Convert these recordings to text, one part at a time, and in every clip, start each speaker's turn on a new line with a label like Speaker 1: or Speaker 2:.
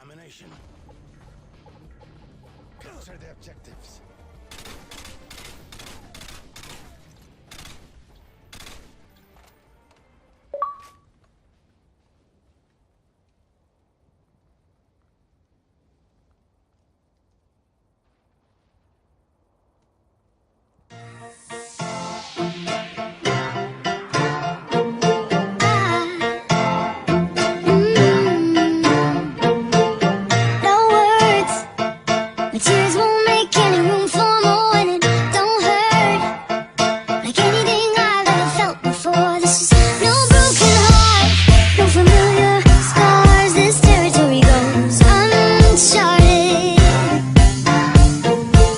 Speaker 1: domination. Capture the objectives.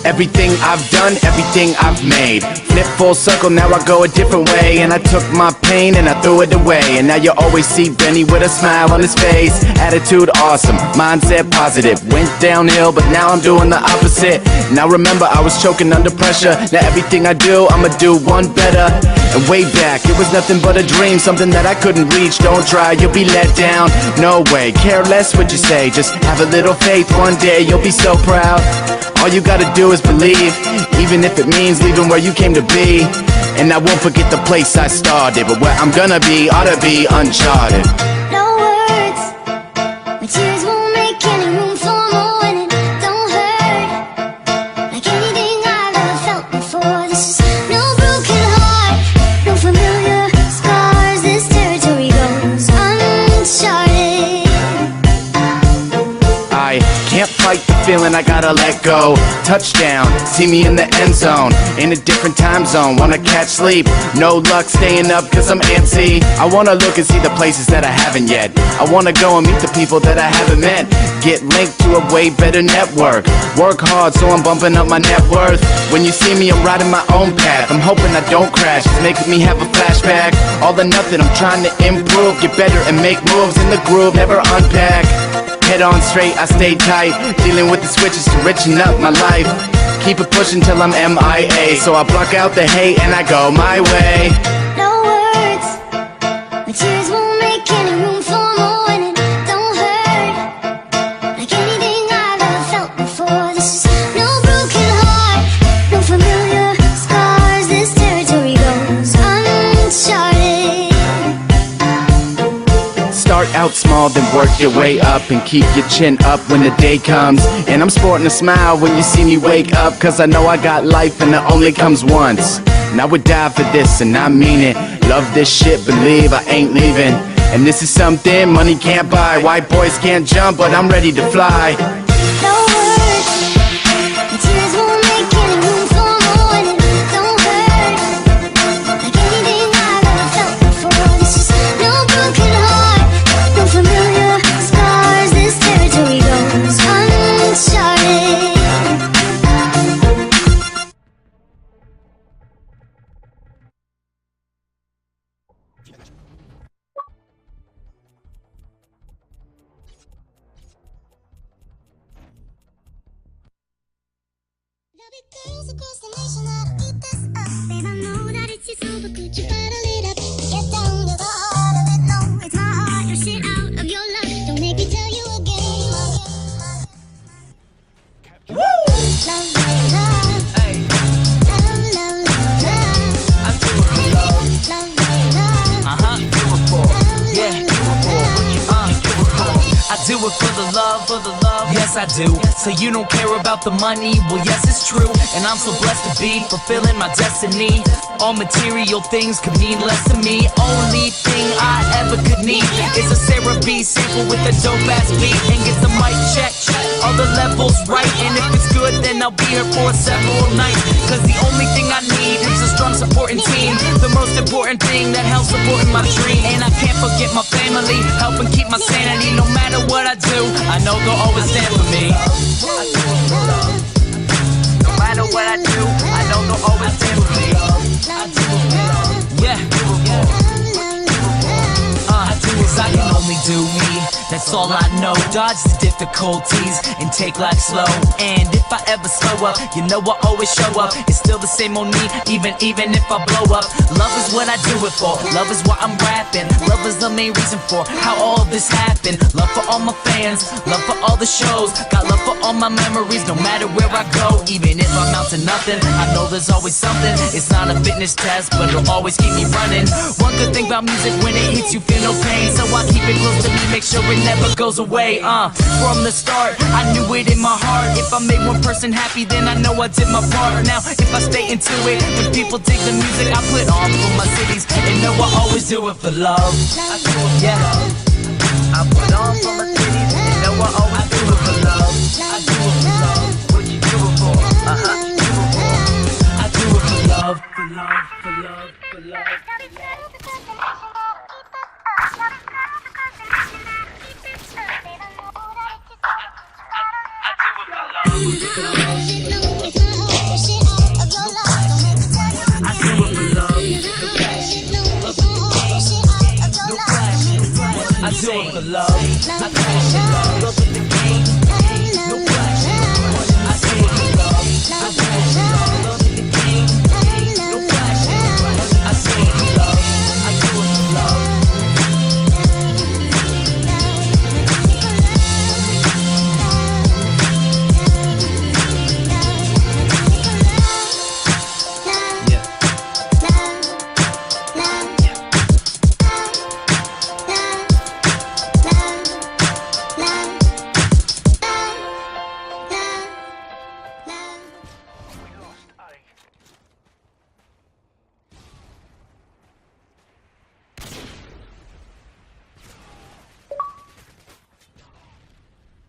Speaker 2: Everything I've done, everything I've made, flip full circle, now I go a different way. And I took my pain and I threw it away. And now you always see Benny with a smile on his face. Attitude awesome, mindset positive. Went downhill, but now I'm doing the opposite. Now remember, I was choking under pressure. Now everything I do, I'ma do one better. And way back, it was nothing but a dream, something that I couldn't reach. Don't try, you'll be let down. No way, care less what you say. Just have a little faith, one day you'll be so proud. All you gotta do is believe, even if it means leaving where you came to be. And I won't forget the place I started, but where I'm gonna be ought to be uncharted.
Speaker 3: No words, my tears won't make any room for more when it don't hurt like anything I've ever felt before. This is no broken heart, no familiar scars. This territory goes uncharted.
Speaker 2: I can't fight the feeling, I gotta let go. Touchdown, see me in the end zone, in a different time zone. Wanna catch sleep, no luck staying up cause I'm antsy. I wanna look and see the places that I haven't yet. I wanna go and meet the people that I haven't met. Get linked to a way better network. Work hard so I'm bumping up my net worth. When you see me I'm riding my own path. I'm hoping I don't crash, it's making me have a flashback. All or nothing, I'm trying to improve, get better and make moves in the groove, never unpack. Head on straight, I stay tight, dealing with the switches to richen up my life. Keep it pushing till I'm MIA, so I block out the hate and I go my way.
Speaker 3: No words, my tears won't make any room for more when it don't hurt like anything I've ever felt before. This is no broken heart, no familiar scars. This territory goes uncharted.
Speaker 2: Start out small, then work your way up, and keep your chin up when the day comes. And I'm sporting a smile when you see me wake up, cause I know I got life and it only comes once. And I would die for this, and I mean it. Love this shit, believe I ain't leaving. And this is something money can't buy. White boys can't jump, but I'm ready to fly.
Speaker 3: No words, my tears won't make any room for more when it don't hurt like anything I've ever felt before. This is no broken heart, no familiar scars. This territory goes uncharted.
Speaker 4: There'll be girls across the nation that'll eat this up. Babe, I know that it's your soul, but could you bottle it up? Get down to the heart of it, no, it's my heart. Your shit out of your love. Don't make me tell you again. Woo! Love, love, love.
Speaker 5: Hey,
Speaker 4: Love, love, love, love.
Speaker 5: I do it for love.
Speaker 4: Love, love, love.
Speaker 5: Do it for. Yeah, do it for. Do it for. I do it for the love, yes I do. So you don't care about the money, well yes it's true. And I'm so blessed to be fulfilling my destiny. All material things could mean less to me. Only thing I ever could need is a Sarah B sample with a dope ass beat. And get the mic check, all the levels right. And if it's good then I'll be here for several nights. Cause the only thing I need is a strong supporting team. The most important thing that helps supporting my dream. And I can't forget my family, helping keep my sanity. No matter what I do, I know they'll always stand for me. No matter what I do, I know they'll always stand for me. Yeah. I do as I can only do me. That that's all I know. Dodge the difficulties and take life slow. And if I ever slow up, you know I always show up. It's still the same on me, even if I blow up. Love is what I do it for. Love is why I'm rapping. Love is the main reason for how all this happened. Love for all my fans, love for all the shows. Got love for all my memories, no matter where I go. Even if I'm out to nothing, I know there's always something. It's not a fitness test, but it'll always keep me running. One good thing about music, when it hits you feel no pain. So I keep it close to me, make sure it never goes away. From the start, I knew it in my heart. If I made one person happy, then I know I did my part. Now, if I stay into it, and people dig the music I put on for my cities, and know I always do it for love. Yeah, I put on for my cities, and know I always do it for love. I do it for love. What you do it for? Do it for. I do it for love, for love, for love, for love. I do it for love. I do it for love. Love with the game. No question. I do it for love. I do it for love.